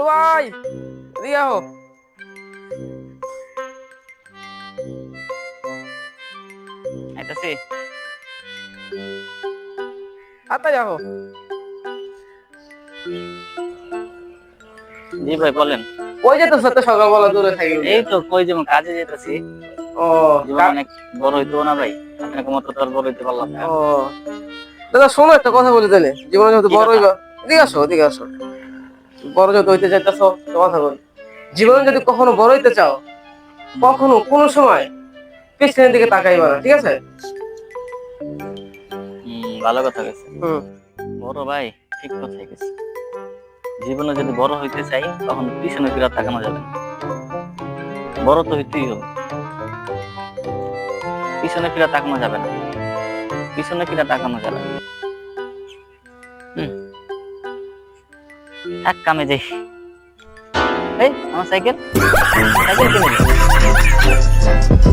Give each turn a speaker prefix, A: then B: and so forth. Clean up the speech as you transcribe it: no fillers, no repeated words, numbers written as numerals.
A: ভাই এদিকে আহো।
B: আইতাছি।
A: তাড়াতাড়ি আহো।
B: জি ভাই বলেন।
A: কই যেতেছ এত সকালবেলা দূরে সাইকেল
B: এই
A: দিয়ে?
B: তো কই যেমন কাজে যেতেছি।
A: ও
B: জীবন অনেক বড় হইতো না ভাই, আপনাকে মতো তো আর বড় হইতে পারলাম না।
A: ও দাদা শোনো, একটা কথা বলি তাহলে। জীবনে যত
B: কি
A: বড়
B: কথা?
A: হইবা, এদিকে আসো এদিকে আসো। বড় যত হইতে চাইতেছো তো কথা বল। জীবনে যদি কখনো বড় হইতে চাও, কখনো কোনো সময় পেছনের দিকে তাকাইবা না, ঠিক আছে?
B: ভালো কথা গেছে
A: হুম।
B: বড় ভাই, ঠিক কথাই গেছে। জীবনে যদি বড় হইতে চাই তখন পিছনে ফিরে তাকানো যাবে না, বড় তো হইতেই হবে। পিছনে ফিরে তাকানো যাবে না, পিছনে ফিরে তাকানো যাবে না। এক কামে যাই। এই আমার সাইকেল, সাইকেল কিনে দে।